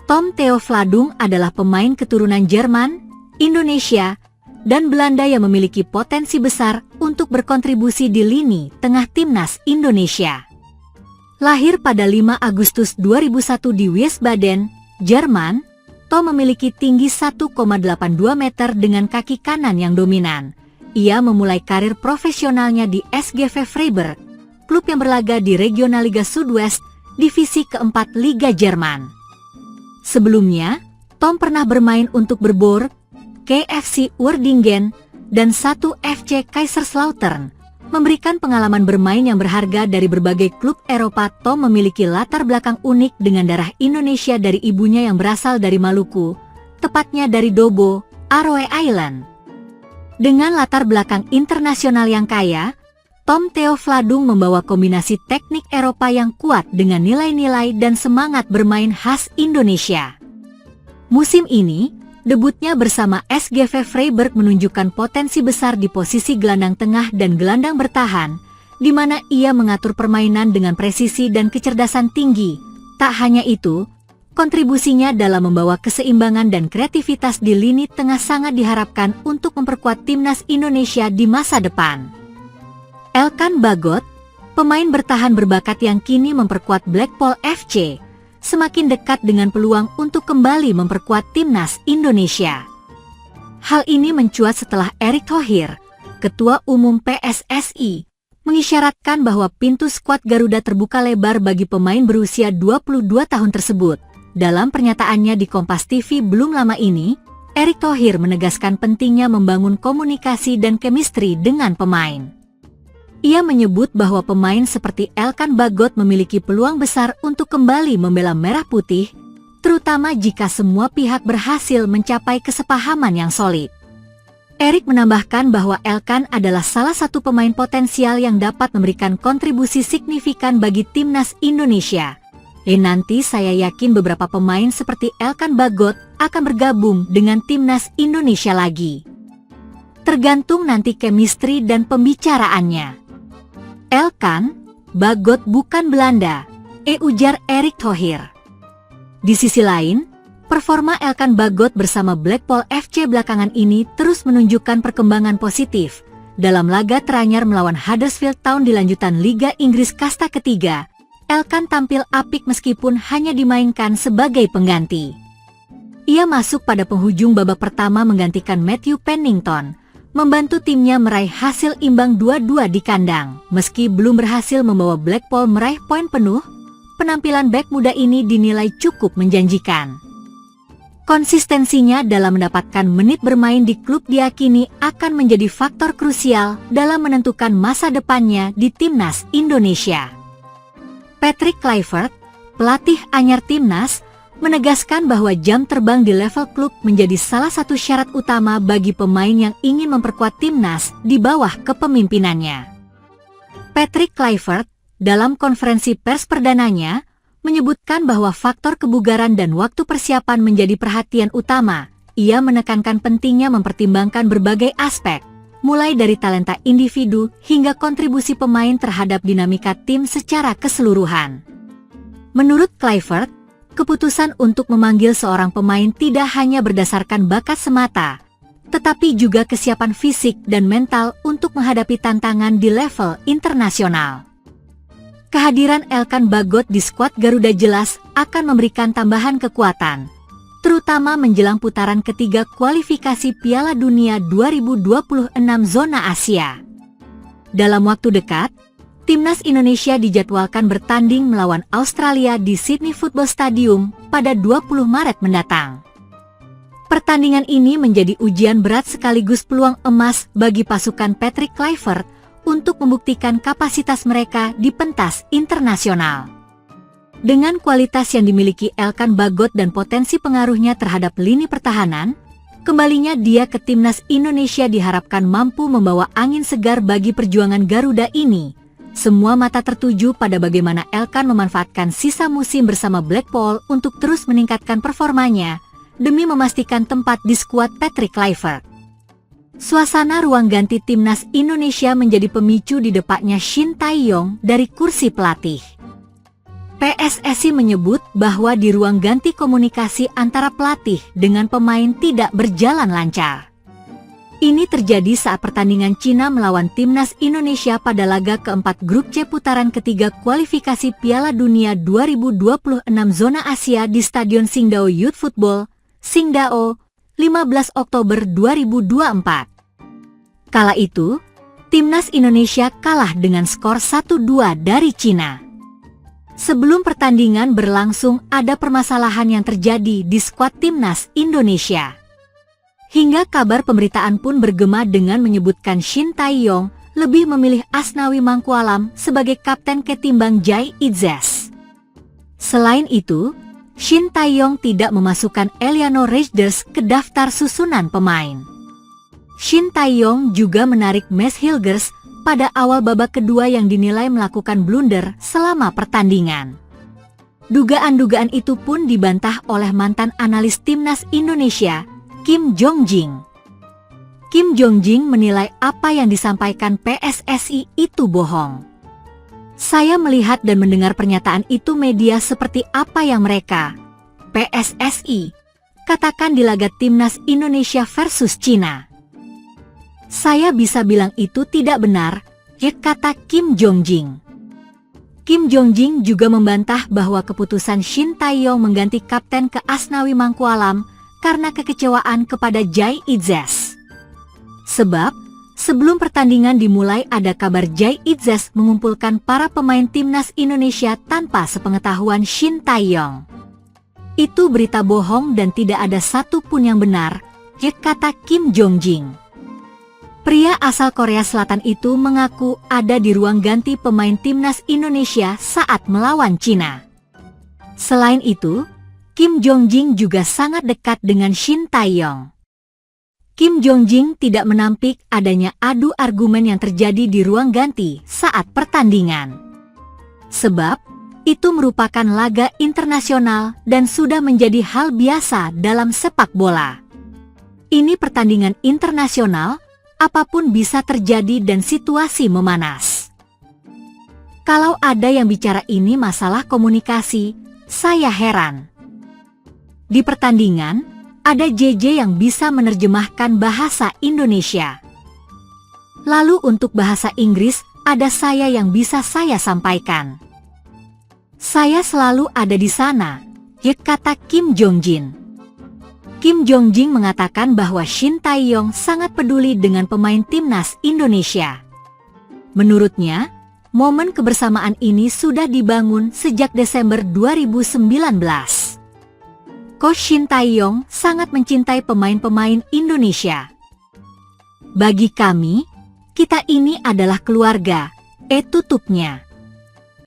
Tom Theo Vladung adalah pemain keturunan Jerman, Indonesia, dan Belanda yang memiliki potensi besar untuk berkontribusi di lini tengah timnas Indonesia. Lahir pada 5 Agustus 2001 di Wiesbaden, Jerman, Tom memiliki tinggi 1,82 meter dengan kaki kanan yang dominan. Ia memulai karir profesionalnya di SGV Freiburg, klub yang berlaga di Regionalliga Südwest, divisi keempat Liga Jerman. Sebelumnya, Tom pernah bermain untuk Berborg, KFC Uerdingen, dan 1 FC Kaiserslautern, memberikan pengalaman bermain yang berharga dari berbagai klub Eropa. Tom memiliki latar belakang unik dengan darah Indonesia dari ibunya yang berasal dari Maluku, tepatnya dari Dobo, Aroe Island. Dengan latar belakang internasional yang kaya, Tom Theo Vladung membawa kombinasi teknik Eropa yang kuat dengan nilai-nilai dan semangat bermain khas Indonesia. Musim ini, debutnya bersama SGV Freiburg menunjukkan potensi besar di posisi gelandang tengah dan gelandang bertahan, di mana ia mengatur permainan dengan presisi dan kecerdasan tinggi. Tak hanya itu, kontribusinya dalam membawa keseimbangan dan kreativitas di lini tengah sangat diharapkan untuk memperkuat timnas Indonesia di masa depan. Elkan Bagot, pemain bertahan berbakat yang kini memperkuat Blackpool FC, semakin dekat dengan peluang untuk kembali memperkuat timnas Indonesia. Hal ini mencuat setelah Erick Thohir, Ketua Umum PSSI, mengisyaratkan bahwa pintu skuad Garuda terbuka lebar bagi pemain berusia 22 tahun tersebut. Dalam pernyataannya di Kompas TV belum lama ini, Erick Thohir menegaskan pentingnya membangun komunikasi dan chemistry dengan pemain. Ia menyebut bahwa pemain seperti Elkan Bagot memiliki peluang besar untuk kembali membela Merah Putih, terutama jika semua pihak berhasil mencapai kesepahaman yang solid. Erick menambahkan bahwa Elkan adalah salah satu pemain potensial yang dapat memberikan kontribusi signifikan bagi timnas Indonesia. Nanti saya yakin beberapa pemain seperti Elkan Bagot akan bergabung dengan timnas Indonesia lagi. Tergantung nanti chemistry dan pembicaraannya. Elkan Bagot bukan Belanda, ujar Erick Thohir. Di sisi lain, performa Elkan Bagot bersama Blackpool FC belakangan ini terus menunjukkan perkembangan positif. Dalam laga teranyar melawan Huddersfield Town di lanjutan Liga Inggris kasta ketiga, Elkan tampil apik meskipun hanya dimainkan sebagai pengganti. Ia masuk pada penghujung babak pertama menggantikan Matthew Pennington, membantu timnya meraih hasil imbang 2-2 di kandang. Meski belum berhasil membawa Blackpool meraih poin penuh, penampilan bek muda ini dinilai cukup menjanjikan. Konsistensinya dalam mendapatkan menit bermain di klub diyakini akan menjadi faktor krusial dalam menentukan masa depannya di timnas Indonesia. Patrick Kluivert, pelatih anyar timnas, menegaskan bahwa jam terbang di level klub menjadi salah satu syarat utama bagi pemain yang ingin memperkuat timnas di bawah kepemimpinannya. Patrick Kluivert, dalam konferensi pers perdananya, menyebutkan bahwa faktor kebugaran dan waktu persiapan menjadi perhatian utama. Ia menekankan pentingnya mempertimbangkan berbagai aspek, mulai dari talenta individu hingga kontribusi pemain terhadap dinamika tim secara keseluruhan. Menurut Kluivert, keputusan untuk memanggil seorang pemain tidak hanya berdasarkan bakat semata, tetapi juga kesiapan fisik dan mental untuk menghadapi tantangan di level internasional. Kehadiran Elkan Bagot di skuad Garuda jelas akan memberikan tambahan kekuatan, terutama menjelang putaran ketiga kualifikasi Piala Dunia 2026 zona Asia. Dalam waktu dekat, timnas Indonesia dijadwalkan bertanding melawan Australia di Sydney Football Stadium pada 20 Maret mendatang. Pertandingan ini menjadi ujian berat sekaligus peluang emas bagi pasukan Patrick Kluivert untuk membuktikan kapasitas mereka di pentas internasional. Dengan kualitas yang dimiliki Elkan Bagot dan potensi pengaruhnya terhadap lini pertahanan, kembalinya dia ke timnas Indonesia diharapkan mampu membawa angin segar bagi perjuangan Garuda ini. Semua mata tertuju pada bagaimana Elkan memanfaatkan sisa musim bersama Blackpool untuk terus meningkatkan performanya, demi memastikan tempat di skuad Patrick Kluivert. Suasana ruang ganti timnas Indonesia menjadi pemicu di depannya Shin Tae-yong dari kursi pelatih. PSSI menyebut bahwa di ruang ganti komunikasi antara pelatih dengan pemain tidak berjalan lancar. Ini terjadi saat pertandingan Cina melawan Timnas Indonesia pada laga keempat Grup C putaran ketiga kualifikasi Piala Dunia 2026 zona Asia di Stadion Qingdao Youth Football, Qingdao, 15 Oktober 2024. Kala itu, Timnas Indonesia kalah dengan skor 1-2 dari Cina. Sebelum pertandingan berlangsung, ada permasalahan yang terjadi di skuad Timnas Indonesia. Hingga kabar pemberitaan pun bergema dengan menyebutkan Shin Tae-yong lebih memilih Asnawi Mangkualam sebagai kapten ketimbang Jai Itzes. Selain itu, Shin Tae-yong tidak memasukkan Eliano Reijnders ke daftar susunan pemain. Shin Tae-yong juga menarik Mads Hilgers pada awal babak kedua yang dinilai melakukan blunder selama pertandingan. Dugaan-dugaan itu pun dibantah oleh mantan analis Timnas Indonesia, Kim Jong-jing. Kim Jong-jing menilai apa yang disampaikan PSSI itu bohong. Saya melihat dan mendengar pernyataan itu media seperti apa yang mereka, PSSI, katakan di laga Timnas Indonesia versus Cina. Saya bisa bilang itu tidak benar, kata Kim Jong-jing. Kim Jong-jing juga membantah bahwa keputusan Shin Tae-yong mengganti kapten ke Asnawi Mangkualam karena kekecewaan kepada Jai Itzes. Sebab, sebelum pertandingan dimulai ada kabar Jai Itzes mengumpulkan para pemain Timnas Indonesia tanpa sepengetahuan Shin Tae-yong. Itu berita bohong dan tidak ada satu pun yang benar, kata Kim Jong-jing. Pria asal Korea Selatan itu mengaku ada di ruang ganti pemain Timnas Indonesia saat melawan Cina. Selain itu, Kim Jong-jing juga sangat dekat dengan Shin Tae-yong. Kim Jong-jing tidak menampik adanya adu argumen yang terjadi di ruang ganti saat pertandingan. Sebab, itu merupakan laga internasional dan sudah menjadi hal biasa dalam sepak bola. Ini pertandingan internasional, apapun bisa terjadi dan situasi memanas. Kalau ada yang bicara ini masalah komunikasi, saya heran. Di pertandingan, ada JJ yang bisa menerjemahkan bahasa Indonesia. Lalu untuk bahasa Inggris, ada saya yang bisa saya sampaikan. Saya selalu ada di sana, kata Kim Jong-jin. Kim Jong-jin mengatakan bahwa Shin Tae-yong sangat peduli dengan pemain Timnas Indonesia. Menurutnya, momen kebersamaan ini sudah dibangun sejak Desember 2019. Coach Shin Tae-yong sangat mencintai pemain-pemain Indonesia. Bagi kami, kita ini adalah keluarga, tutupnya.